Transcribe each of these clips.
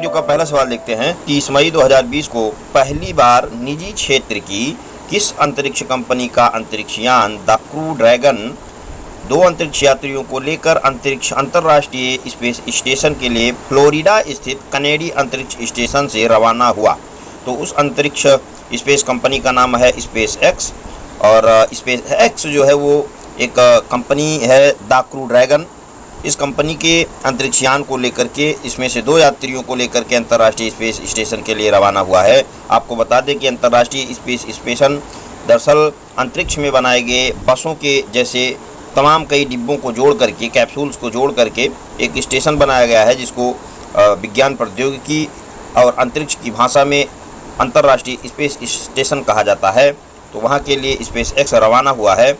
Video का पहला सवाल देखते हैं। 30 मई 2020 को पहली बार निजी क्षेत्र की किस अंतरिक्ष कंपनी का अंतरिक्ष यान द क्रू ड्रैगन 2 अंतरिक्ष यात्रियों को लेकर अंतर्राष्ट्रीय स्पेस स्टेशन के लिए फ्लोरिडा स्थित कनेडी अंतरिक्ष स्टेशन से रवाना हुआ? तो उस अंतरिक्ष स्पेस कंपनी का नाम है स्पेस एक्स, और स्पेस एक्स जो है वो एक कंपनी है द क्रू ड्रैगन। इस कंपनी के अंतरिक्ष यान को लेकर के इसमें से 2 यात्रियों को लेकर के अंतर्राष्ट्रीय स्पेस स्टेशन के लिए रवाना हुआ है। आपको बता दें कि अंतर्राष्ट्रीय स्पेस स्टेशन दरअसल अंतरिक्ष में बनाए गए बसों के जैसे तमाम कई डिब्बों को जोड़ करके, कैप्सूल्स को जोड़ करके एक स्टेशन बनाया गया है, जिसको विज्ञान प्रौद्योगिकी और अंतरिक्ष की भाषा में अंतर्राष्ट्रीय स्पेस स्टेशन कहा जाता है। तो वहाँ के लिए स्पेस एक्स रवाना हुआ है।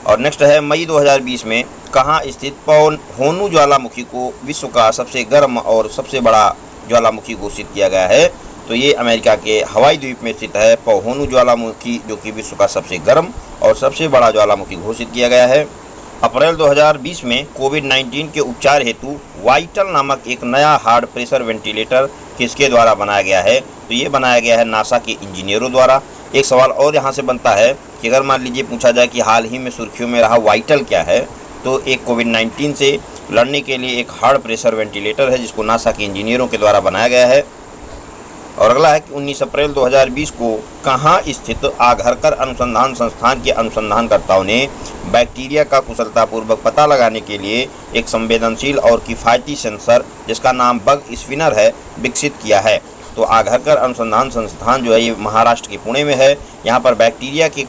और नेक्स्ट है, मई 2020 में कहाँ स्थित पवहोनु ज्वालामुखी को विश्व का सबसे गर्म और सबसे बड़ा ज्वालामुखी घोषित किया गया है? तो ये अमेरिका के हवाई द्वीप में स्थित है पवहोनु ज्वालामुखी, जो कि विश्व का सबसे गर्म और सबसे बड़ा ज्वालामुखी घोषित किया गया है। अप्रैल 2020 में कोविड-19 के उपचार हेतु वाइटल नामक एक नया हार्ड प्रेशर वेंटिलेटर किसके द्वारा बनाया गया है? तो ये बनाया गया है नासा के इंजीनियरों द्वारा। एक सवाल और यहाँ से बनता है कि अगर मान लीजिए पूछा जाए कि हाल ही में सुर्खियों में रहा वाइटल क्या है, तो एक कोविड-19 से लड़ने के लिए एक हार्ड प्रेशर वेंटिलेटर है, जिसको नासा के इंजीनियरों के द्वारा बनाया गया है। और अगला है कि 19 अप्रैल 2020 को कहाँ स्थित आघरकर अनुसंधान संस्थान के अनुसंधानकर्ताओं ने बैक्टीरिया का कुशलतापूर्वक पता लगाने के लिए एक संवेदनशील और किफ़ायती सेंसर, जिसका नाम बग स्पिनर है, विकसित किया है? तो आघरकर अनुसंधान संस्थान जो है ये महाराष्ट्र के पुणे में है। यहाँ पर बैक्टीरिया के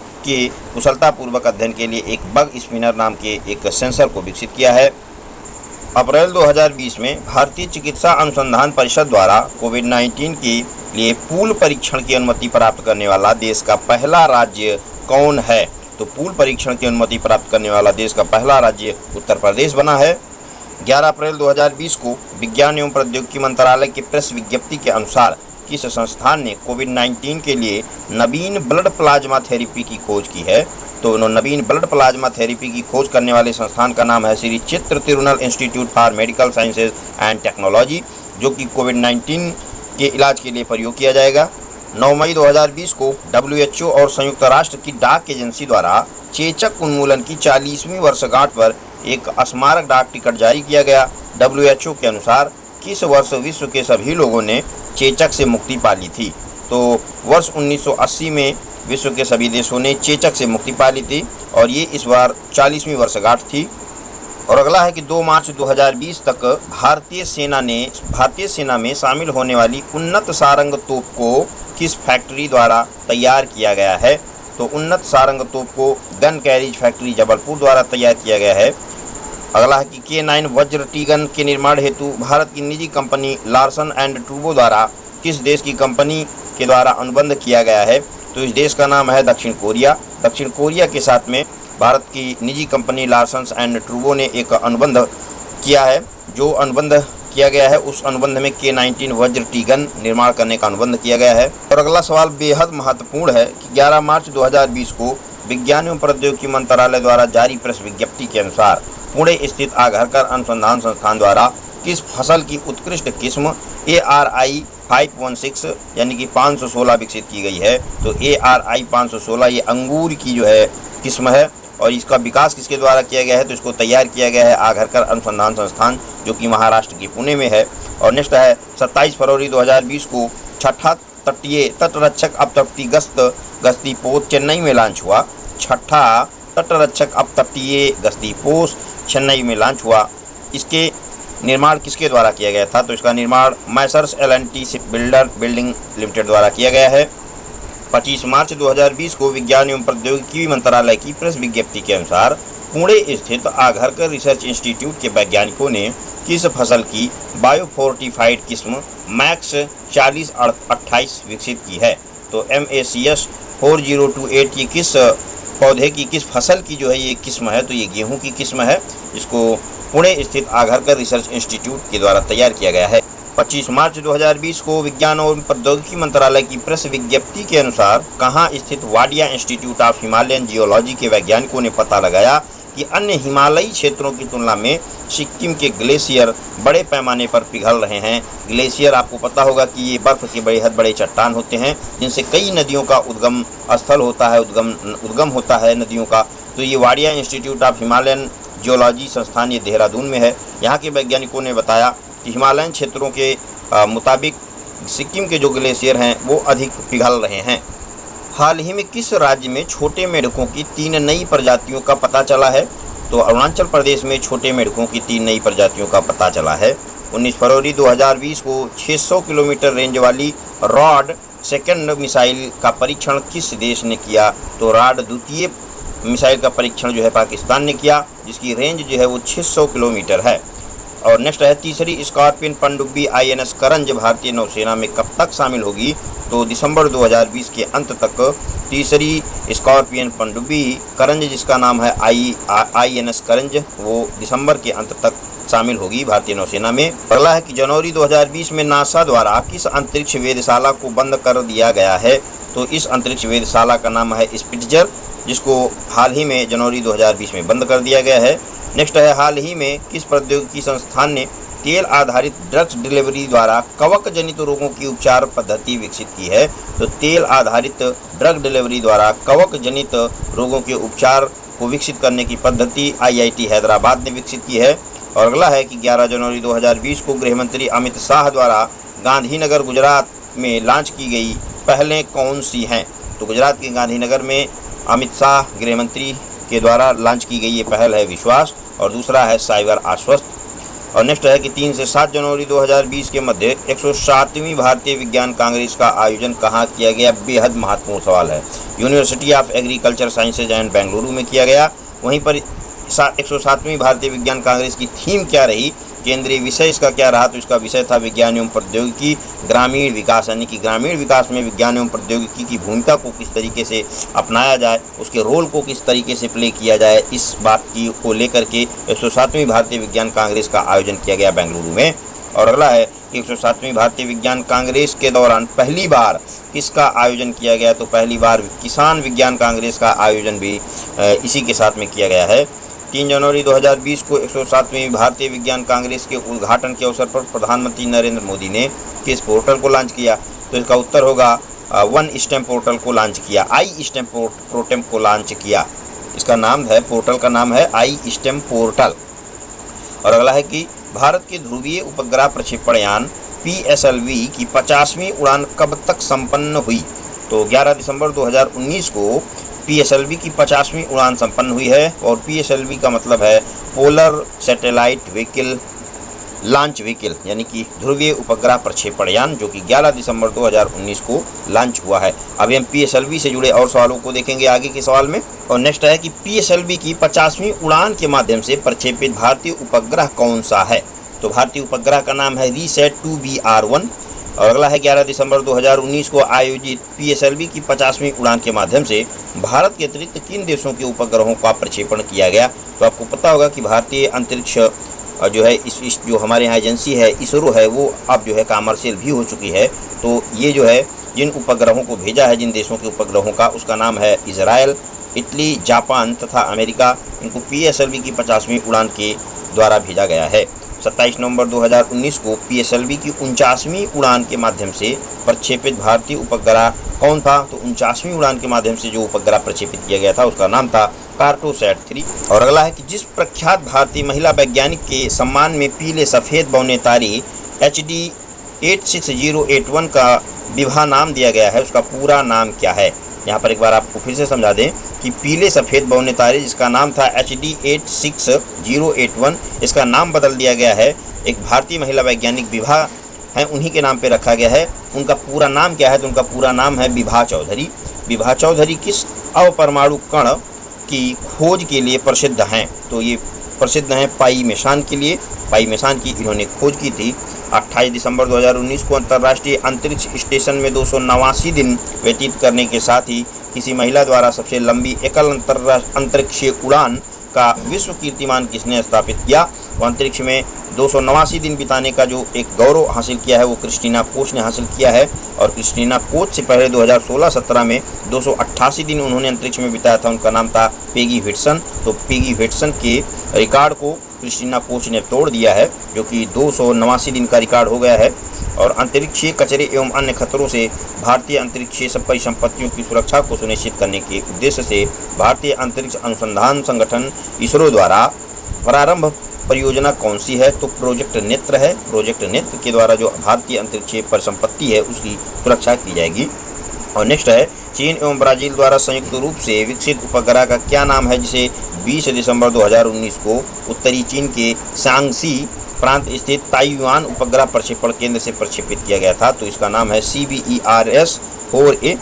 कुशलतापूर्वक अध्ययन के लिए एक बग स्पिनर नाम के एक सेंसर को विकसित किया है। अप्रैल 2020 में भारतीय चिकित्सा अनुसंधान परिषद द्वारा कोविड-19 के लिए पूल परीक्षण की अनुमति प्राप्त करने वाला देश का पहला राज्य कौन है? तो पूल परीक्षण की अनुमति प्राप्त करने वाला देश का पहला राज्य उत्तर प्रदेश बना है। 11 अप्रैल 2020 को विज्ञान एवं प्रौद्योगिकी मंत्रालय की प्रेस विज्ञप्ति के अनुसार किस संस्थान ने कोविड-19 के लिए नवीन ब्लड प्लाज्मा थेरेपी की खोज की है? तो नवीन ब्लड प्लाज्मा थेरेपी की खोज करने वाले संस्थान का नाम है श्री चित्र Tirunal institute for medical sciences and technology, जो कि कोविड-19 के इलाज के लिए प्रयोग किया जाएगा। 9 मई 2020 को WHO और संयुक्त राष्ट्र की डाक एजेंसी द्वारा चेचक उन्मूलन की 40वीं वर्षगांठ पर एक स्मारक डाक टिकट जारी किया गया। WHO के अनुसार किस वर्ष विश्व के सभी लोगों ने चेचक से मुक्ति पा ली थी? तो वर्ष 1980 में विश्व के सभी देशों ने चेचक से मुक्ति पा ली थी, और ये इस बार 40वीं वर्षगांठ थी। और अगला है कि 2 मार्च 2020 तक भारतीय सेना में शामिल होने वाली उन्नत सारंग तोप को किस फैक्ट्री द्वारा तैयार किया गया है? तो उन्नत सारंग तोप को गन कैरिज फैक्ट्री जबलपुर द्वारा तैयार किया गया है। अगला है कि K9 वज्र टी-गन के निर्माण हेतु भारत की निजी कंपनी लार्सन एंड टूब्रो द्वारा किस देश की कंपनी के द्वारा अनुबंध किया गया है? तो इस देश का नाम है दक्षिण कोरिया। दक्षिण कोरिया के साथ में भारत की निजी कंपनी लार्सन एंड टूब्रो ने एक अनुबंध किया है। जो अनुबंध किया गया है उस अनुबंध में K19 वज्र टी-गन निर्माण करने का अनुबंध किया गया है। और अगला सवाल बेहद महत्वपूर्ण है कि 11 मार्च 2020 को विज्ञान एवं प्रौद्योगिकी मंत्रालय द्वारा जारी प्रेस विज्ञप्ति के अनुसार पुणे स्थित आघरकर अनुसंधान संस्थान द्वारा किस फसल की उत्कृष्ट किस्म ARI 516 यानी कि 516 विकसित की गई है? तो ARI 516 ये अंगूर की जो है किस्म है, और इसका विकास किसके द्वारा किया गया है? तो इसको तैयार किया गया है आघरकर अनुसंधान संस्थान, जो कि महाराष्ट्र के पुणे में है। और नेक्स्ट है 27 फरवरी 2020 को छठा तटीय तटरक्षक अपतटीय गश्ती पोत चेन्नई में लॉन्च हुआ। छठा तटरक्षक अपतटीय गश्ती पोस्ट चेन्नई में लॉन्च हुआ। इसके निर्माण किसके द्वारा किया गया था? तो इसका निर्माण Messrs L&T ship building limited द्वारा किया गया है। 25 मार्च 2020 को विज्ञान एवं प्रौद्योगिकी मंत्रालय की प्रेस विज्ञप्ति के अनुसार पुणे स्थित आघरकर रिसर्च इंस्टीट्यूट के वैज्ञानिकों ने किस फसल की बायोफोर्टिफाइड किस्म मैक्स 4028 विकसित की है? तो MACS 4028 ये किस पौधे की, किस फसल की जो है ये किस्म है? तो ये गेहूं की किस्म है, जिसको पुणे स्थित आघरकर रिसर्च इंस्टीट्यूट के द्वारा तैयार किया गया है। 25 मार्च 2020 को विज्ञान और प्रौद्योगिकी मंत्रालय की प्रेस विज्ञप्ति के अनुसार कहाँ स्थित Wadia institute of Himalayan geology के वैज्ञानिकों ने पता लगाया कि अन्य हिमालयी क्षेत्रों की तुलना में सिक्किम के ग्लेशियर बड़े पैमाने पर पिघल रहे हैं। ग्लेशियर आपको पता होगा कि ये बर्फ के बेहद बड़े चट्टान होते हैं जिनसे कई नदियों का उद्गम स्थल होता है, उद्गम होता है नदियों का। तो ये Wadia institute of Himalayan geology संस्थान ये देहरादून में है। यहाँ के वैज्ञानिकों ने बताया कि हिमालयन क्षेत्रों के मुताबिक सिक्किम के जो ग्लेशियर हैं वो अधिक पिघल रहे हैं। हाल ही में किस राज्य में छोटे मेढकों की 3 नई प्रजातियों का पता चला है? तो अरुणाचल प्रदेश में छोटे मेढकों की 3 नई प्रजातियों का पता चला है। 19 फरवरी 2020 को 600 किलोमीटर रेंज वाली रॉड सेकंड मिसाइल का परीक्षण किस देश ने किया? तो रॉड द्वितीय मिसाइल का परीक्षण जो है पाकिस्तान ने किया, जिसकी रेंज जो है वो 600 किलोमीटर है। और नेक्स्ट है तीसरी स्कॉर्पियन पनडुब्बी INS करंज भारतीय नौसेना में कब तक शामिल होगी? तो दिसंबर 2020 के अंत तक तीसरी स्कॉर्पियन पनडुब्बी करंज, जिसका नाम है INS करंज, वो दिसंबर के अंत तक शामिल होगी भारतीय नौसेना में। अगला है कि जनवरी 2020 में नासा द्वारा किस अंतरिक्ष वेधशाला को बंद कर दिया गया है? तो इस अंतरिक्ष वेधशाला का नाम है स्पिट्जर, जिसको हाल ही में जनवरी 2020 में बंद कर दिया गया है। नेक्स्ट है हाल ही में किस प्रौद्योगिकी संस्थान ने तेल आधारित ड्रग्स डिलीवरी द्वारा कवक जनित रोगों की उपचार पद्धति विकसित की है? तो तेल आधारित ड्रग डिलीवरी द्वारा कवक जनित रोगों के उपचार को विकसित करने की पद्धति IIT हैदराबाद ने विकसित की है। और अगला है कि 11 जनवरी 2020 को गृहमंत्री अमित शाह द्वारा गांधीनगर गुजरात में लॉन्च की गई पहलें कौन सी हैं? तो गुजरात के गांधीनगर में अमित शाह गृहमंत्री के द्वारा लॉन्च की गई ये पहल है विश्वास, और दूसरा है साइबर आश्वस्त। और नेक्स्ट है कि 3 से 7 जनवरी 2020 के मध्य 107वीं भारतीय विज्ञान कांग्रेस का आयोजन कहाँ किया गया? बेहद महत्वपूर्ण सवाल है। University of agriculture sciences and Bengaluru में किया गया। वहीं पर 107वीं भारतीय विज्ञान कांग्रेस की थीम क्या रही, केंद्रीय विषय इसका क्या रहा? तो इसका विषय था विज्ञान एवं प्रौद्योगिकी ग्रामीण विकास, यानी कि ग्रामीण विकास में विज्ञान एवं प्रौद्योगिकी की भूमिका को किस तरीके से अपनाया जाए, उसके रोल को किस तरीके से प्ले किया जाए, इस बात की को लेकर के 107वीं भारतीय विज्ञान कांग्रेस का आयोजन किया गया बेंगलुरु में। और अगला है कि 107वीं भारतीय विज्ञान कांग्रेस के दौरान पहली बार किसका आयोजन किया गया? तो पहली बार किसान विज्ञान कांग्रेस का आयोजन भी इसी के साथ में किया गया है। 3 जनवरी 2020 को 107वीं भारतीय विज्ञान कांग्रेस के उद्घाटन के अवसर पर प्रधानमंत्री नरेंद्र मोदी ने किस पोर्टल को लॉन्च किया? तो इसका उत्तर होगा वन स्टेम पोर्टल को लॉन्च किया, आई स्टेम पोर्टल को लॉन्च किया। इसका नाम है, पोर्टल का नाम है आई स्टेम पोर्टल। और अगला है कि भारत के ध्रुवीय उपग्रह प्रक्षेपण यान PSLV की 50वीं उड़ान कब तक संपन्न हुई? तो 11 दिसंबर 2019 को PSLV की 50वीं उड़ान संपन्न हुई है। और PSLV का मतलब है polar satellite vehicle launch vehicle, यानी कि ध्रुवीय उपग्रह प्रक्षेपण यान, जो कि 11 दिसंबर 2019 को लॉन्च हुआ है। अभी हम PSLV से जुड़े और सवालों को देखेंगे आगे के सवाल में। और नेक्स्ट है कि PSLV की 50वीं उड़ान के माध्यम से प्रक्षेपित भारतीय उपग्रह कौन सा है? तो भारतीय उपग्रह का नाम है रिसैट 2BR1। और अगला है 11 दिसंबर 2019 को आयोजित PSLV की 50वीं उड़ान के माध्यम से भारत के अतिरिक्त किन देशों के उपग्रहों का प्रक्षेपण किया गया? तो आपको पता होगा कि भारतीय अंतरिक्ष जो है इस जो हमारे यहाँ एजेंसी है इसरो है, वो अब जो है कमर्शियल भी हो चुकी है। तो ये जो है जिन उपग्रहों को भेजा है, जिन देशों के उपग्रहों का, उसका नाम है इजराइल, इटली, जापान तथा अमेरिका। इनको PSLV की 50वीं उड़ान के द्वारा भेजा गया है। 27 नवंबर 2019 को PSLV की 49वीं उड़ान के माध्यम से प्रक्षेपित भारतीय उपग्रह कौन था? तो 49वीं उड़ान के माध्यम से जो उपग्रह प्रक्षेपित किया गया था उसका नाम था कार्टोसैट 3। और अगला है कि जिस प्रख्यात भारतीय महिला वैज्ञानिक के सम्मान में पीले सफ़ेद बौने तारे HD 86081 का विभा नाम दिया गया है, उसका पूरा नाम क्या है? यहाँ पर एक बार आपको फिर से समझा दें कि पीले सफ़ेद बौने तारे, जिसका नाम था HD 86081, इसका नाम बदल दिया गया है। एक भारतीय महिला वैज्ञानिक विभा हैं, उन्हीं के नाम पे रखा गया है। उनका पूरा नाम क्या है? तो उनका पूरा नाम है विभा चौधरी। विभा चौधरी किस अवपरमाणु कण की खोज के लिए प्रसिद्ध हैं? तो ये प्रसिद्ध हैं पाई मेसान के लिए। पाई मेसान की इन्होंने खोज की थी। 28 दिसंबर 2019 को अंतर्राष्ट्रीय अंतरिक्ष स्टेशन में 289 दिन व्यतीत करने के साथ ही किसी महिला द्वारा सबसे लंबी एकल अंतरिक्षीय उड़ान का विश्व कीर्तिमान किसने स्थापित किया? तो अंतरिक्ष में 289 दिन बिताने का जो एक गौरव हासिल किया है वो क्रिस्टीना कोच ने हासिल किया है। और क्रिस्टीना कोच से पहले 2016-17 में 288 दिन उन्होंने अंतरिक्ष में बिताया था। उनका नाम था पेगी व्हिटसन। तो पेगी व्हिटसन के रिकॉर्ड को क्रिस्टीना कोच ने तोड़ दिया है, जो कि 289 दिन का रिकॉर्ड हो गया है। और अंतरिक्षीय कचरे एवं अन्य खतरों से भारतीय अंतरिक्षीय परिसंपत्तियों की सुरक्षा को सुनिश्चित करने के उद्देश्य से भारतीय अंतरिक्ष अनुसंधान संगठन इसरो द्वारा प्रारंभ परियोजना कौन सी है? तो प्रोजेक्ट नेत्र है। प्रोजेक्ट नेत्र के द्वारा जो भारतीय अंतरिक्षीय परिसंपत्ति है उसकी सुरक्षा की जाएगी। और नेक्स्ट है, चीन एवं ब्राजील द्वारा संयुक्त रूप से विकसित उपग्रह का क्या नाम है, जिसे 20 दिसंबर 2019 को उत्तरी चीन के शांग्सी प्रांत स्थित ताइवान उपग्रह प्रक्षेपण केंद्र से प्रक्षेपित किया गया था। तो इसका नाम है CBERS-4A।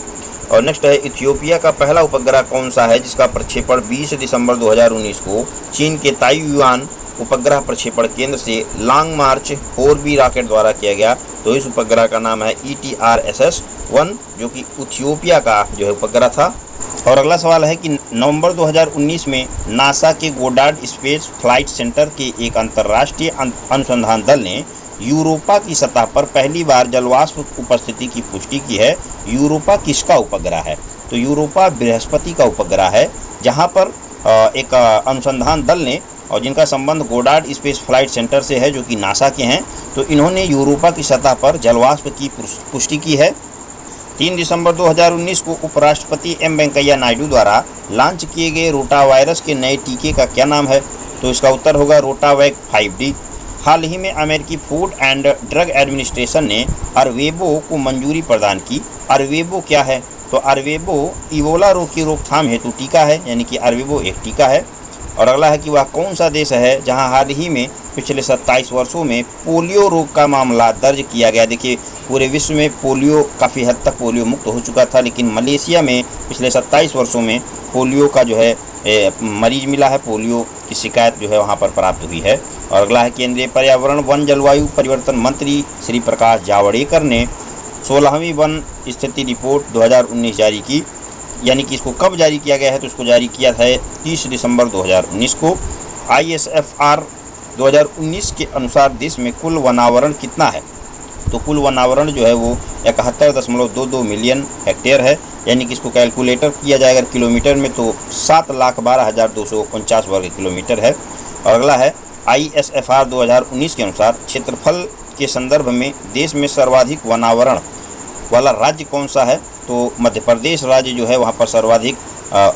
और नेक्स्ट है, इथियोपिया का पहला उपग्रह कौन सा है जिसका प्रक्षेपण 20 दिसंबर 2019 को चीन के ताइवान उपग्रह प्रक्षेपण केंद्र से लॉन्ग मार्च 4B रॉकेट द्वारा किया गया? तो इस उपग्रह का नाम है ETRSS-1, जो कि इथियोपिया का जो है उपग्रह था। और अगला सवाल है कि नवंबर 2019 में नासा के गोडार्ड स्पेस फ्लाइट सेंटर के एक अंतर्राष्ट्रीय अनुसंधान दल ने यूरोपा की सतह पर पहली बार जलवाष्प उपस्थिति की पुष्टि की है। यूरोपा किसका उपग्रह है? तो यूरोपा बृहस्पति का उपग्रह है, जहां पर एक अनुसंधान दल ने, और जिनका संबंध गोडार्ड स्पेस फ्लाइट सेंटर से है जो कि नासा के हैं, तो इन्होंने यूरोपा की सतह पर जलवाष्प की पुष्टि की है। 3 दिसंबर 2019 को उपराष्ट्रपति एम वेंकैया नायडू द्वारा लॉन्च किए गए रोटा वायरस के नए टीके का क्या नाम है? तो इसका उत्तर होगा रोटावैक 5D। हाल ही में अमेरिकी फूड एंड ड्रग एडमिनिस्ट्रेशन ने अरवेबो को मंजूरी प्रदान की। अरवेबो क्या है? तो अरवेबो इबोला रोग की रोकथाम हेतु टीका है, यानी कि अरवेबो एक टीका है। और अगला है कि वह कौन सा देश है जहां हाल ही में पिछले 27 वर्षों में पोलियो रोग का मामला दर्ज किया गया? देखिए, पूरे विश्व में पोलियो काफ़ी हद तक पोलियो मुक्त हो चुका था, लेकिन मलेशिया में पिछले 27 वर्षों में पोलियो का जो है मरीज मिला है, पोलियो की शिकायत जो है वहां पर प्राप्त हुई है। और अगला है, केंद्रीय पर्यावरण वन जलवायु परिवर्तन मंत्री श्री प्रकाश जावड़ेकर ने 16वीं वन स्थिति रिपोर्ट 2019 जारी की, यानी कि इसको कब जारी किया गया है? तो इसको जारी किया है 30 दिसंबर 2019 को। ISFR 2019 के अनुसार देश में कुल वनावरण कितना है? तो कुल वनावरण जो है वो 71.22 मिलियन हेक्टेयर है, यानी कि इसको कैलकुलेटर किया जाएगा किलोमीटर में तो 7,12,249 वर्ग किलोमीटर है। और अगला है, ISFR 2019 के अनुसार क्षेत्रफल के संदर्भ में देश में सर्वाधिक वनावरण वाला राज्य कौन सा है? तो मध्य प्रदेश राज्य जो है वहाँ पर सर्वाधिक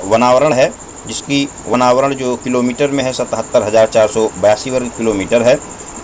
वनावरण है, जिसकी वनावरण जो किलोमीटर में है 77,482 वर्ग किलोमीटर है।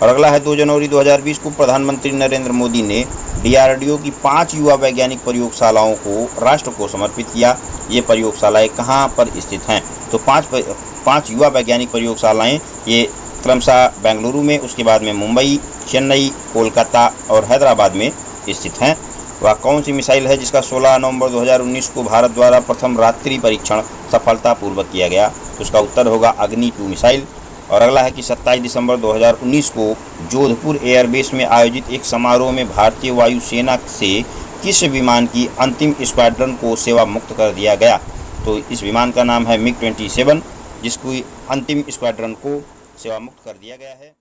और अगला है, 2 जनवरी 2020 को प्रधानमंत्री नरेंद्र मोदी ने DRDO की 5 युवा वैज्ञानिक प्रयोगशालाओं को राष्ट्र को समर्पित किया। ये प्रयोगशालाएँ कहाँ पर स्थित हैं? तो 5 युवा वैज्ञानिक प्रयोगशालाएँ ये क्रमशः बेंगलुरु में, उसके बाद में मुंबई, चेन्नई, कोलकाता और हैदराबाद में स्थित हैं। वह कौन सी मिसाइल है जिसका 16 नवंबर 2019 को भारत द्वारा प्रथम रात्रि परीक्षण सफलतापूर्वक किया गया? तो उसका उत्तर होगा अग्नि 2 मिसाइल। और अगला है कि 27 दिसंबर 2019 को जोधपुर एयरबेस में आयोजित एक समारोह में भारतीय वायुसेना से किस विमान की अंतिम स्क्वाड्रन को सेवा मुक्त कर दिया गया? तो इस विमान का नाम है MiG-27, जिसकी अंतिम स्क्वाड्रन को सेवा मुक्त कर दिया गया है।